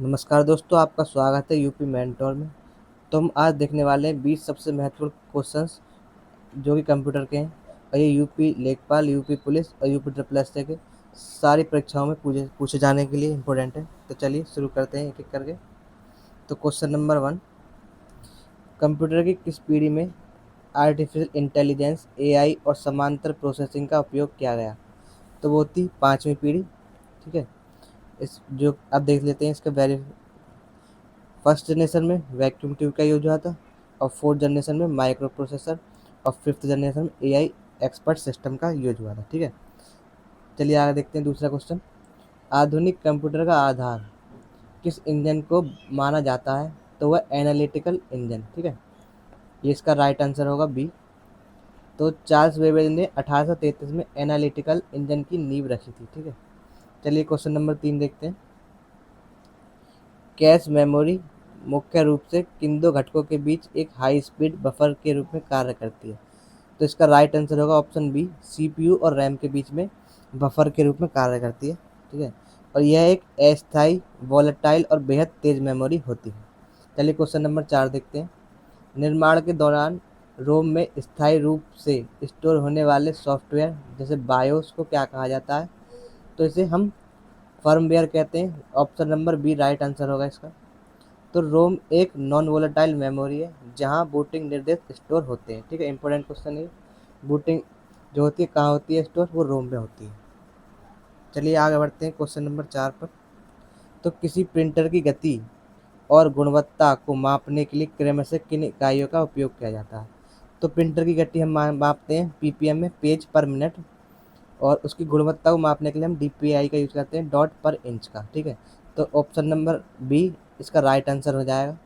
नमस्कार दोस्तों, आपका स्वागत है यूपी मेंटोर में। तो हम आज देखने वाले हैं 20 सबसे महत्वपूर्ण क्वेश्चंस जो कि कंप्यूटर के हैं और ये यूपी लेखपाल, यूपी पुलिस और यूपी ट्रिपल एस के सारी परीक्षाओं में पूछे पूछे जाने के लिए इम्पोर्टेंट है। तो चलिए शुरू करते हैं एक एक करके। तो क्वेश्चन नंबर 1, कंप्यूटर की किस पीढ़ी में आर्टिफिशियल इंटेलिजेंस, एआई और समांतर प्रोसेसिंग का उपयोग किया गया? तो वो थी 5वीं पीढ़ी। ठीक है, इस जो अब देख लेते हैं इसका वेरी फर्स्ट जनरेशन में वैक्यूम ट्यूब का यूज हुआ था, और फोर्थ जनरेशन में माइक्रो प्रोसेसर, और फिफ्थ जनरेशन में एआई एक्सपर्ट सिस्टम का यूज हुआ था। ठीक है, चलिए आगे देखते हैं दूसरा क्वेश्चन। आधुनिक कंप्यूटर का आधार किस इंजन को माना जाता है? तो वह एनालिटिकल इंजन। ठीक है, ये इसका राइट आंसर होगा बी। तो चार्ल्स बेबेज ने 1833 में एनालिटिकल इंजन की नींव रखी थी। ठीक है, चलिए क्वेश्चन नंबर 3 देखते हैं। कैश मेमोरी मुख्य रूप से किन दो घटकों के बीच एक हाई स्पीड बफर के रूप में कार्य करती है? तो इसका राइट आंसर होगा ऑप्शन बी, सीपीयू और रैम के बीच में बफर के रूप में कार्य करती है। ठीक है, और यह एक अस्थायी, वॉलेटाइल और बेहद तेज मेमोरी होती है। चलिए क्वेश्चन नंबर 4 देखते हैं। निर्माण के दौरान रोम में स्थायी रूप से स्टोर होने वाले सॉफ्टवेयर जैसे बायोस को क्या कहा जाता है? तो इसे हम फर्मवेयर कहते हैं। Option number B right answer होगा इसका। तो रोम एक नॉन वोलेटाइल मेमोरी है जहां बूटिंग निर्देश स्टोर होते हैं। ठीक है, इंपॉर्टेंट क्वेश्चन है। बूटिंग जो होती है कहाँ होती है स्टोर? वो रोम में होती है। चलिए आगे बढ़ते हैं क्वेश्चन नंबर 4 पर। तो किसी प्रिंटर की गति और गुणवत्ता को मापने के लिए क्रमशः किन इकाइयों का उपयोग किया जाता है? तो प्रिंटर की गति हम मापते हैं पीपीएम में, पेज पर मिनट, और उसकी गुणवत्ता को मापने के लिए हम डीपीआई का यूज करते हैं, डॉट पर इंच का। ठीक है, तो ऑप्शन नंबर बी इसका राइट आंसर हो जाएगा।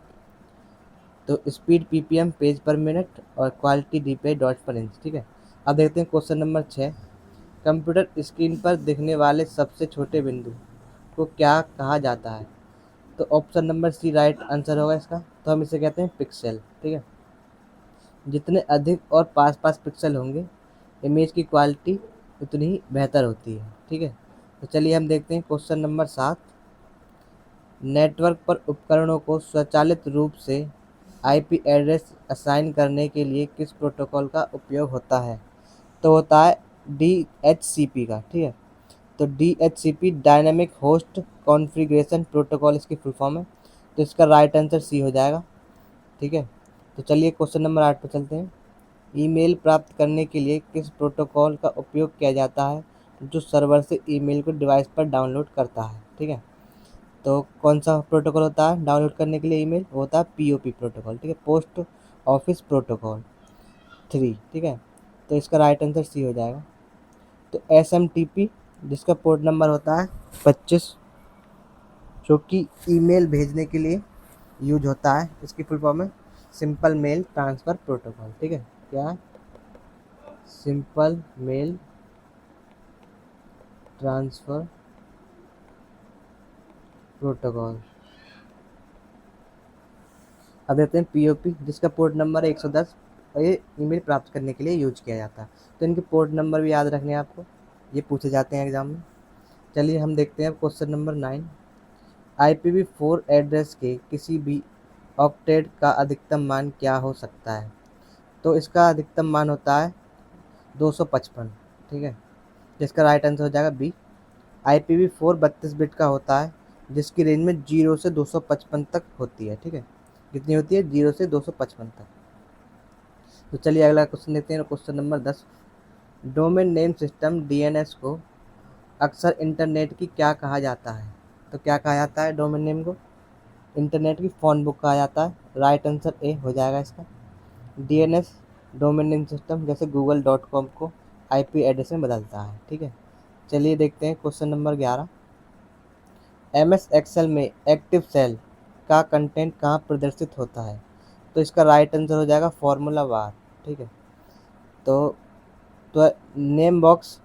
तो स्पीड पीपीएम, पेज पर मिनट, और क्वालिटी डीपीआई, डॉट पर इंच। ठीक है, अब देखते हैं क्वेश्चन नंबर 6। कंप्यूटर स्क्रीन पर दिखने वाले सबसे छोटे बिंदु को क्या कहा जाता है? तो option number C right answer होगा इसका। तो हम इसे कहते हैं पिक्सल। ठीक है, जितने अधिक और पास पास पिक्सल होंगे, इमेज की क्वालिटी उतनी ही बेहतर होती है। ठीक है, तो चलिए हम देखते हैं क्वेश्चन नंबर 7। नेटवर्क पर उपकरणों को स्वचालित रूप से आईपी एड्रेस असाइन करने के लिए किस प्रोटोकॉल का उपयोग होता है? तो होता है डीएचसीपी का। ठीक है, तो DHCP dynamic host configuration protocol इसकी फुल फॉर्म है। तो इसका राइट आंसर सी हो जाएगा। ठीक है, तो चलिए क्वेश्चन नंबर 8 पर चलते हैं। ईमेल प्राप्त करने के लिए किस प्रोटोकॉल का उपयोग किया जाता है जो सर्वर से ईमेल को डिवाइस पर डाउनलोड करता है? ठीक है, तो कौन सा प्रोटोकॉल होता है डाउनलोड करने के लिए ईमेल? वो होता है पीओपी प्रोटोकॉल। ठीक है, पोस्ट ऑफिस प्रोटोकॉल 3। ठीक है, तो इसका राइट आंसर सी हो जाएगा। तो एसएमटीपी जिसका पोर्ट नंबर होता है 25, जो कि ईमेल भेजने के लिए यूज होता है, इसकी फुल फॉर्म है सिंपल मेल ट्रांसफ़र प्रोटोकॉल। ठीक है, क्या है? Simple mail transfer protocol. अब देते हैं पीओपी जिसका पोर्ट नंबर है 110, और ये ईमेल प्राप्त करने के लिए यूज किया जाता है। तो इनके पोर्ट नंबर भी याद रखने हैं आपको, ये पूछे जाते हैं एग्जाम में। चलिए हम देखते हैं क्वेश्चन नंबर 9। IPv4 एड्रेस के किसी भी ऑक्टेट का अधिकतम मान क्या हो सकता है? तो इसका अधिकतम मान होता है 255। ठीक है, जिसका राइट आंसर हो जाएगा बी। IPv4 32 बिट का होता है जिसकी रेंज में 0 से 255 तक होती है। ठीक है, कितनी होती है? 0 से 255 तक। तो चलिए अगला क्वेश्चन देखते हैं, question number 10। Domain name system DNS को अक्सर इंटरनेट की क्या कहा जाता है? तो क्या कहा जाता है डोमेन नेम को? इंटरनेट की फ़ोन बुक कहा जाता है। राइट आंसर ए हो जाएगा इसका। डीएनएस डोमेन नेम सिस्टम जैसे google.com को आईपी एड्रेस में बदलता है। ठीक है, चलिए देखते हैं क्वेश्चन नंबर 11। एमएस एक्सेल में एक्टिव सेल का कंटेंट कहाँ प्रदर्शित होता है? तो इसका राइट आंसर हो जाएगा फॉर्मूला बार। ठीक है, तो नेम बॉक्स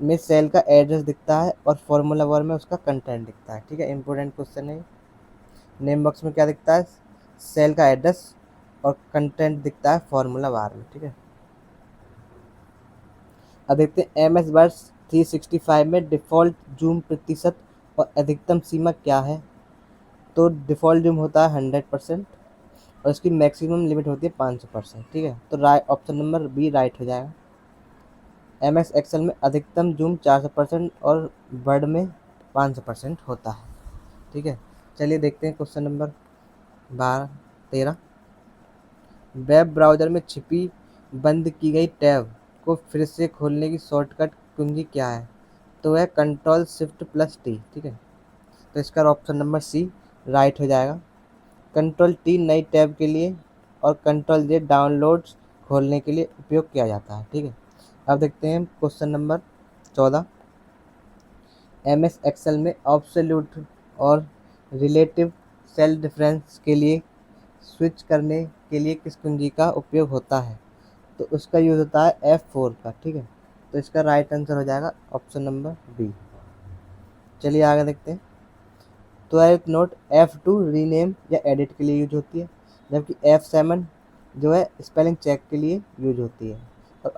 में सेल का एड्रेस दिखता है और फॉर्मूला बार में उसका कंटेंट दिखता है। ठीक है, इंपॉर्टेंट क्वेश्चन है। नेम बॉक्स में क्या दिखता है? सेल का एड्रेस, और कंटेंट दिखता है फॉर्मूला बार में। ठीक है, अब देखते हैं एम एस वर्ड 365 में डिफ़ॉल्ट जूम प्रतिशत और अधिकतम सीमा क्या है? तो डिफ़ॉल्ट जूम होता है 100% और इसकी मैक्सिमम लिमिट होती है 500%। ठीक है, तो right option number B right हो जाएगा। एम एस एक्सेल में अधिकतम जूम 400% और वर्ड में 500% होता है। ठीक है, चलिए देखते हैं क्वेश्चन नंबर 13। वेब ब्राउज़र में छिपी बंद की गई टैब को फिर से खोलने की शॉर्टकट कुंजी क्या है? तो वह कंट्रोल शिफ्ट प्लस टी। ठीक है, तो इसका ऑप्शन नंबर सी राइट हो जाएगा। कंट्रोल टी नई टैब के लिए और कंट्रोल जे डाउनलोड्स खोलने के लिए उपयोग किया जाता है। ठीक है, अब देखते हैं question number 14। M S Excel में ऑब्सोल्यूट और रिलेटिव सेल डिफरेंस के लिए स्विच करने के लिए किस कुंजी का उपयोग होता है? तो उसका यूज़ होता है F4 का। ठीक है, तो इसका राइट आंसर हो जाएगा ऑप्शन नंबर बी। चलिए आगे देखते हैं। त्वरित नोट F2 रीनेम या एडिट के लिए यूज होती है, जबकि F7 जो है स्पेलिंग चेक के लिए यूज होती है। और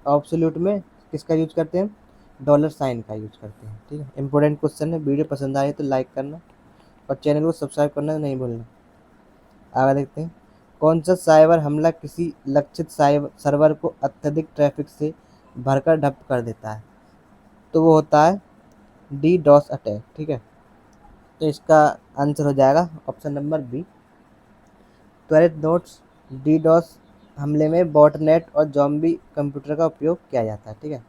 ऑब्सोल्यूट में किसका यूज करते हैं? डॉलर साइन का यूज करते हैं। ठीक है, इंपॉर्टेंट क्वेश्चन है। वीडियो पसंद आए तो लाइक करना और चैनल को सब्सक्राइब करना नहीं भूलना। आगे देखते हैं। कौन सा साइबर हमला किसी लक्षित साइबर सर्वर को अत्यधिक ट्रैफिक से भरकर ठप कर देता है? तो वो होता है DDoS अटैक। ठीक है, तो इसका आंसर हो जाएगा ऑप्शन नंबर बी। त्वरित नोट्स DDoS हमले में बॉटनेट और ज़ॉम्बी कंप्यूटर का उपयोग किया जाता है। ठीक है,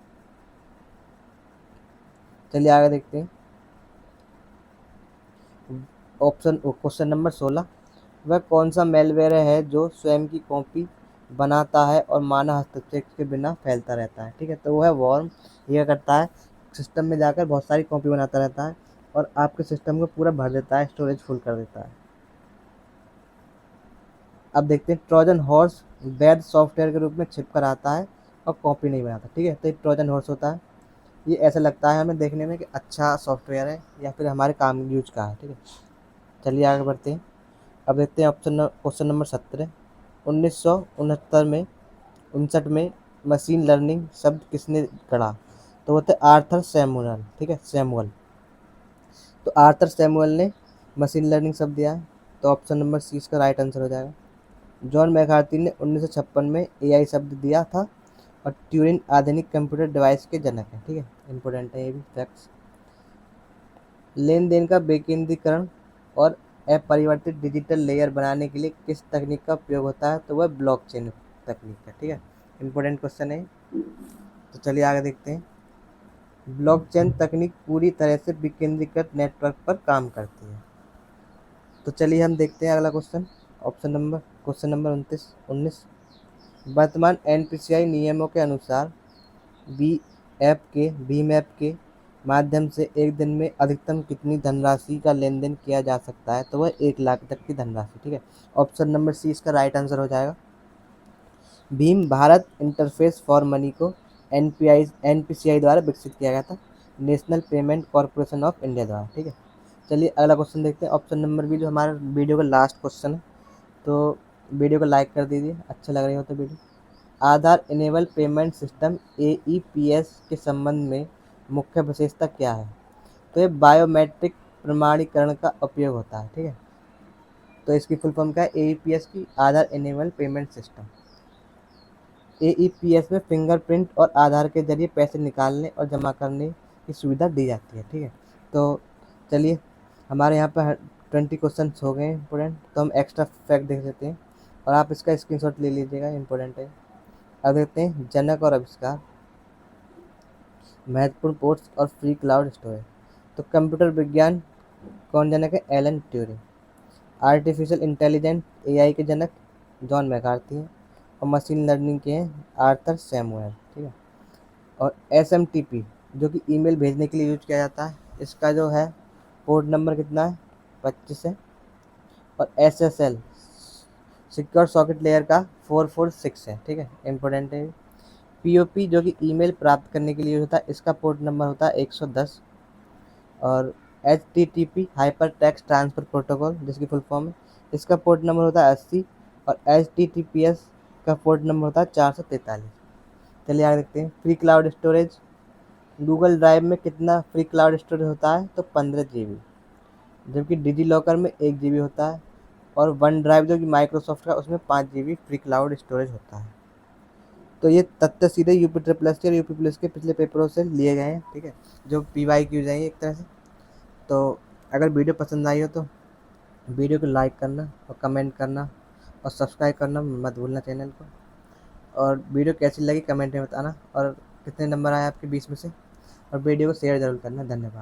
चलिए आगे देखते हैं। Question number 16। वह कौन सा मेलवेयर है जो स्वयं की कॉपी बनाता है और मानव हस्तक्षेप के बिना फैलता रहता है? ठीक है, तो वो है वॉर्म। यह करता है सिस्टम में जाकर बहुत सारी कॉपी बनाता रहता है और आपके सिस्टम को पूरा भर देता है, स्टोरेज फुल कर देता है। अब देखते हैं ट्रोजन हॉर्स वैध सॉफ्टवेयर के रूप में छिप कर आता है और कॉपी नहीं बनाता। ठीक है, तो ये ट्रोजन हॉर्स होता है। ये ऐसा लगता है हमें देखने में कि अच्छा सॉफ्टवेयर है या फिर हमारे काम यूज का है। ठीक है, चलिए आगे बढ़ते हैं। अब देखते हैं क्वेश्चन नंबर 17। 1969 में मशीन लर्निंग शब्द किसने गढ़ा? तो वो थे आर्थर सैमुअल। ठीक है, सैमुअल। तो आर्थर सैमुअल ने मशीन लर्निंग शब्द दिया है, तो ऑप्शन नंबर सी इसका राइट आंसर हो जाएगा। जॉन मैकार्थी ने 1956 में एआई शब्द दिया था और ट्यूरिंग आधुनिक कंप्यूटर डिवाइस के जनक हैं। ठीक है, इंपॉर्टेंट है ये भी फैक्ट्स। लेन देन का विकेंद्रीकरण और अपरिवर्तित डिजिटल लेयर बनाने के लिए किस तकनीक का उपयोग होता है? तो वह ब्लॉकचेन तकनीक है। ठीक है, इंपॉर्टेंट क्वेश्चन है। तो चलिए आगे देखते हैं। ब्लॉकचेन तकनीक पूरी तरह से विकेंद्रीकृत नेटवर्क पर काम करती है। तो चलिए हम देखते हैं अगला क्वेश्चन। Question number 19। वर्तमान एनपीसीआई नियमों के अनुसार भीम ऐप के माध्यम से एक दिन में अधिकतम कितनी धनराशि का लेन देन किया जा सकता है? तो वह 1 लाख तक की धनराशि। ठीक है, ऑप्शन नंबर सी इसका राइट आंसर हो जाएगा। Bhim Bharat interface for money को एनपीसीआई द्वारा विकसित किया गया था, national payment corporation of India द्वारा। ठीक है, चलिए अगला क्वेश्चन देखते हैं। ऑप्शन नंबर बी जो हमारा वीडियो का लास्ट क्वेश्चन है, तो वीडियो को लाइक कर दीजिए अच्छा लग रही हो तो वीडियो। आधार इनेबल पेमेंट सिस्टम AEPS के संबंध में मुख्य विशेषता क्या है? तो ये बायोमेट्रिक प्रमाणीकरण का उपयोग होता है। ठीक है, तो इसकी फुल फॉर्म क्या है? AEPS की आधार इनेबल पेमेंट सिस्टम। AEPS में फिंगरप्रिंट और आधार के जरिए पैसे निकालने और जमा करने की सुविधा दी जाती है। ठीक है, तो चलिए हमारे यहाँ पर 20 क्वेश्चन हो गए इंपॉर्टेंट, तो हम एक्स्ट्रा फैक्ट देख लेते हैं और आप इसका स्क्रीनशॉट ले लीजिएगा, इंपॉर्टेंट है। अब देखते हैं जनक और आविष्कार, महत्वपूर्ण पोर्ट्स और फ्री क्लाउड स्टोरेज। तो कंप्यूटर विज्ञान कौन जनक है? Alan Turing. Artificial intelligence AI के जनक जॉन मैकार्थी हैं और मशीन लर्निंग के हैं आर्थर सैमुअल। ठीक है, और SMTP जो कि ईमेल भेजने के लिए यूज किया जाता है, इसका जो है पोर्ट नंबर कितना है? 25 है। और SSL सिक्योर सॉकेट लेयर का 446 है। ठीक है, इंपॉर्टेंट है। POP जो कि ईमेल प्राप्त करने के लिए होता है, इसका पोर्ट नंबर होता है 110। और HTTP hyper text transfer protocol जिसकी फुल फॉर्म है, इसका पोर्ट नंबर होता है 80 और HTTPS का पोर्ट नंबर होता है 443। चलिए आगे देखते हैं। Free cloud storage Google drive में कितना फ्री क्लाउड स्टोरेज होता है, तो 15 GB, जबकि डिजी लॉकर में 1 GB होता है, और वन ड्राइव जो कि माइक्रोसॉफ्ट का, उसमें 5 GB फ्री क्लाउड स्टोरेज होता है। तो ये तथ्य सीधे यूपी ट्रिपल एस के और यूपी प्लस के पिछले पेपरों से लिए गए हैं, ठीक है, जो PYQs हैं एक तरह से। तो अगर वीडियो पसंद आई हो तो वीडियो को लाइक करना और कमेंट करना और सब्सक्राइब करना मत भूलना चैनल को। और वीडियो कैसी लगी कमेंट में बताना, और कितने नंबर आए आपके 20 में से, और वीडियो को शेयर ज़रूर करना। धन्यवाद।